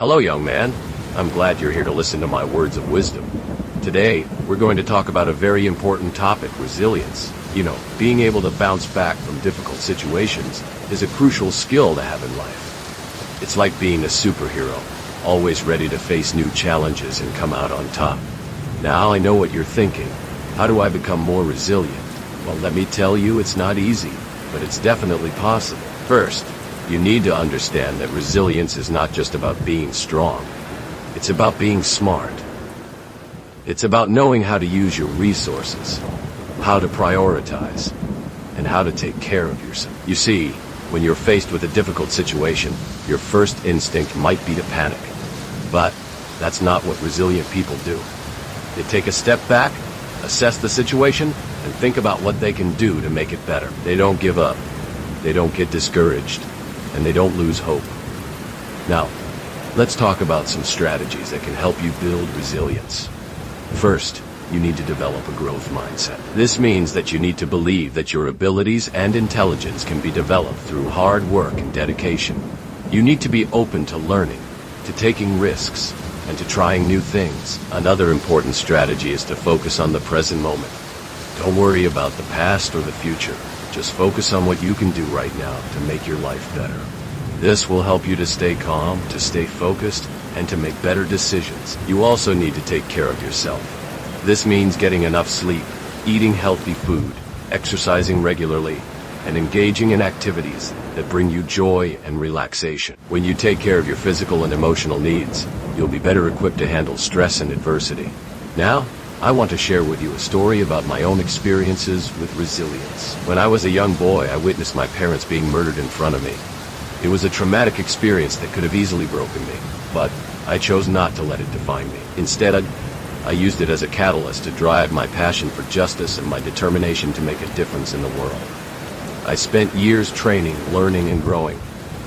Hello, young man. I'm glad you're here to listen to my words of wisdom. Today, we're going to talk about a very important topic, resilience. Being able to bounce back from difficult situations is a crucial skill to have in life. It's like being a superhero, always ready to face new challenges and come out on top. Now I know what you're thinking. How do I become more resilient? Well, let me tell you, it's not easy, but it's definitely possible. First, you need to understand that resilience is not just about being strong. It's about being smart. It's about knowing how to use your resources, how to prioritize, and how to take care of yourself. You see, when you're faced with a difficult situation, your first instinct might be to panic. But that's not what resilient people do. They take a step back, assess the situation, and think about what they can do to make it better. They don't give up. They don't get discouraged. And they don't lose hope. Now, let's talk about some strategies that can help you build resilience. First, you need to develop a growth mindset. This means that you need to believe that your abilities and intelligence can be developed through hard work and dedication. You need to be open to learning, to taking risks, and to trying new things. Another important strategy is to focus on the present moment. Don't worry about the past or the future. Just focus on what you can do right now to make your life better. This will help you to stay calm, to stay focused, and to make better decisions. You also need to take care of yourself. This means getting enough sleep, eating healthy food, exercising regularly, and engaging in activities that bring you joy and relaxation. When you take care of your physical and emotional needs, you'll be better equipped to handle stress and adversity. Now, I want to share with you a story about my own experiences with resilience. When I was a young boy, I witnessed my parents being murdered in front of me. It was a traumatic experience that could have easily broken me, but I chose not to let it define me. Instead, I used it as a catalyst to drive my passion for justice and my determination to make a difference in the world. I spent years training, learning, and growing,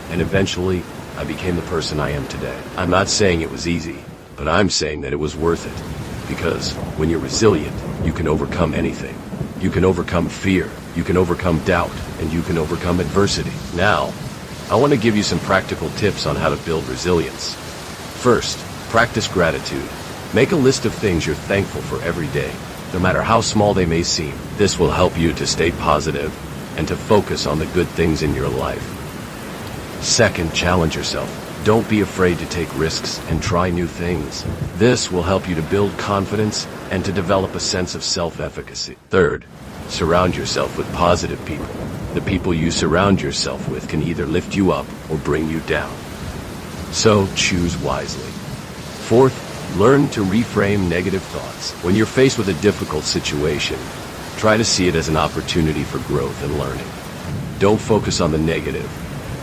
and eventually, I became the person I am today. I'm not saying it was easy, but I'm saying that it was worth it. Because when you're resilient, you can overcome anything. You can overcome fear, you can overcome doubt, and you can overcome adversity. Now, I want to give you some practical tips on how to build resilience. First, practice gratitude. Make a list of things you're thankful for every day, no matter how small they may seem. This will help you to stay positive and to focus on the good things in your life. Second, challenge yourself. Don't be afraid to take risks and try new things. This will help you to build confidence and to develop a sense of self-efficacy. Third, surround yourself with positive people. The people you surround yourself with can either lift you up or bring you down. So choose wisely. Fourth, learn to reframe negative thoughts. When you're faced with a difficult situation, try to see it as an opportunity for growth and learning. Don't focus on the negative.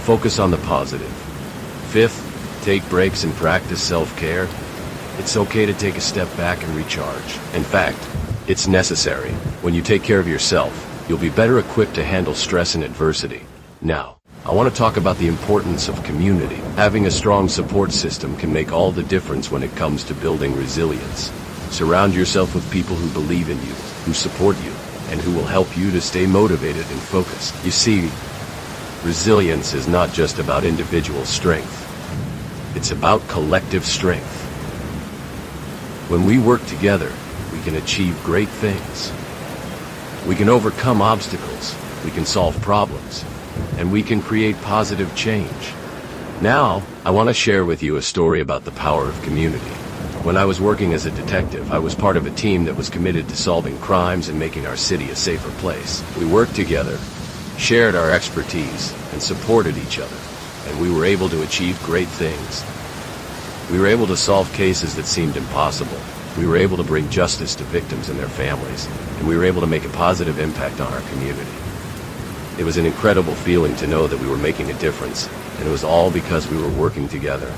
Focus on the positive. Fifth, take breaks and practice self-care. It's okay to take a step back and recharge. In fact, it's necessary. When you take care of yourself, you'll be better equipped to handle stress and adversity. Now, I want to talk about the importance of community. Having a strong support system can make all the difference when it comes to building resilience. Surround yourself with people who believe in you, who support you, and who will help you to stay motivated and focused. You see, resilience is not just about individual strength. It's about collective strength. When we work together, we can achieve great things. We can overcome obstacles, we can solve problems, and we can create positive change. Now, I want to share with you a story about the power of community. When I was working as a detective, I was part of a team that was committed to solving crimes and making our city a safer place. We worked together, shared our expertise, and supported each other, and we were able to achieve great things. We were able to solve cases that seemed impossible. We were able to bring justice to victims and their families, and we were able to make a positive impact on our community. It was an incredible feeling to know that we were making a difference, and it was all because we were working together.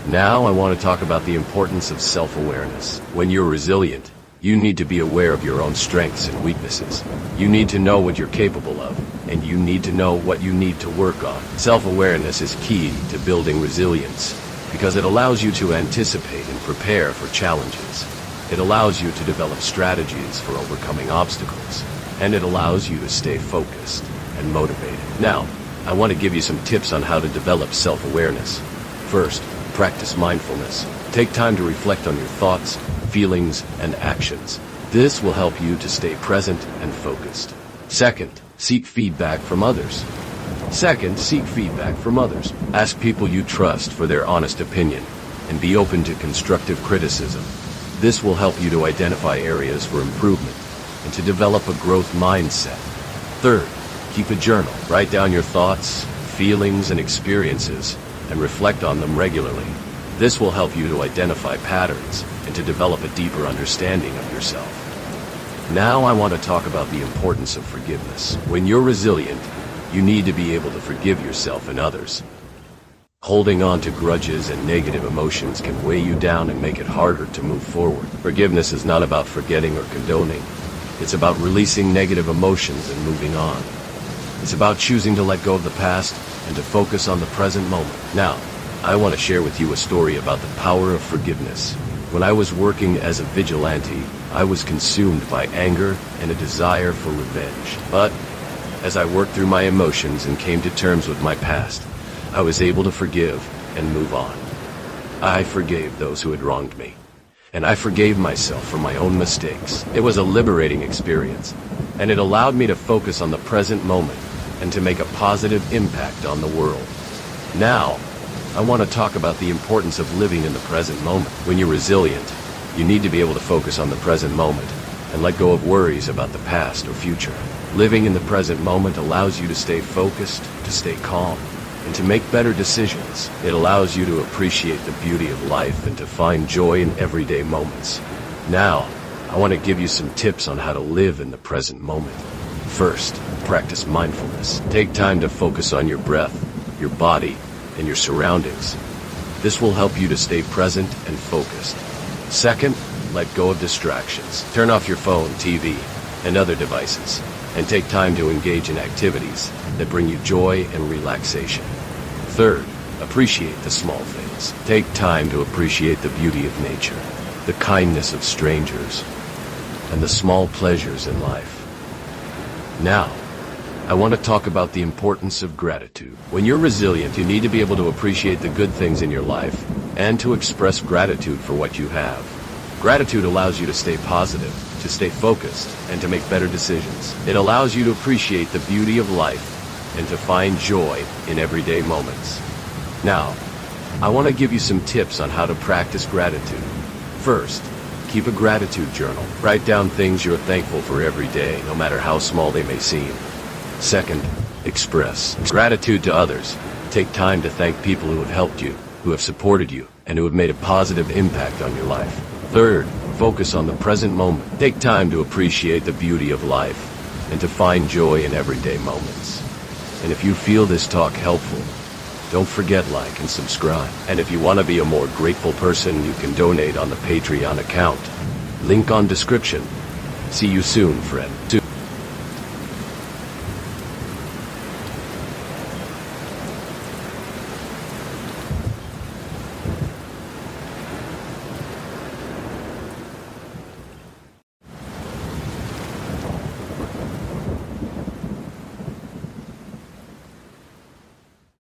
Now I want to talk about the importance of self-awareness. When you're resilient, you need to be aware of your own strengths and weaknesses. You need to know what you're capable of, and you need to know what you need to work on. Self-awareness is key to building resilience because it allows you to anticipate and prepare for challenges. It allows you to develop strategies for overcoming obstacles, and it allows you to stay focused and motivated. Now, I want to give you some tips on how to develop self-awareness. First, Practice mindfulness. Take time to reflect on your thoughts, feelings, and actions. This will help you to stay present and focused. Second, seek feedback from others. Ask people you trust for their honest opinion, and be open to constructive criticism. This will help you to identify areas for improvement and to develop a growth mindset. Third, keep a journal. Write down your thoughts, feelings, and experiences, and reflect on them regularly. This will help you to identify patterns and to develop a deeper understanding of yourself. Now I want to talk about the importance of forgiveness. When you're resilient, you need to be able to forgive yourself and others. Holding on to grudges and negative emotions can weigh you down and make it harder to move forward. Forgiveness is not about forgetting or condoning. It's about releasing negative emotions and moving on. It's about choosing to let go of the past and to focus on the present moment. Now, I want to share with you a story about the power of forgiveness. When I was working as a vigilante, I was consumed by anger and a desire for revenge. But as I worked through my emotions and came to terms with my past, I was able to forgive and move on. I forgave those who had wronged me, and I forgave myself for my own mistakes. It was a liberating experience, and it allowed me to focus on the present moment and to make a positive impact on the world. Now, I want to talk about the importance of living in the present moment. When you're resilient, you need to be able to focus on the present moment and let go of worries about the past or future. Living in the present moment allows you to stay focused, to stay calm, and to make better decisions. It allows you to appreciate the beauty of life and to find joy in everyday moments. Now, I want to give you some tips on how to live in the present moment. First, practice mindfulness. Take time to focus on your breath, your body, and your surroundings. This will help you to stay present and focused. Second, let go of distractions. Turn off your phone, TV, and other devices, and take time to engage in activities that bring you joy and relaxation. Third, appreciate the small things. Take time to appreciate the beauty of nature, the kindness of strangers, and the small pleasures in life. Now, I want to talk about the importance of gratitude. When you're resilient, you need to be able to appreciate the good things in your life and to express gratitude for what you have. Gratitude allows you to stay positive, to stay focused, and to make better decisions. It allows you to appreciate the beauty of life and to find joy in everyday moments. Now, I want to give you some tips on how to practice gratitude. First, keep a gratitude journal. Write down things you're thankful for every day, no matter how small they may seem. Second, express gratitude to others. Take time to thank people who have helped you, who have supported you, and who have made a positive impact on your life. Third, focus on the present moment. Take time to appreciate the beauty of life and to find joy in everyday moments. And if you feel this talk helpful, don't forget like and subscribe. And if you want to be a more grateful person, you can donate on the Patreon account. Link on description. See you soon, friend.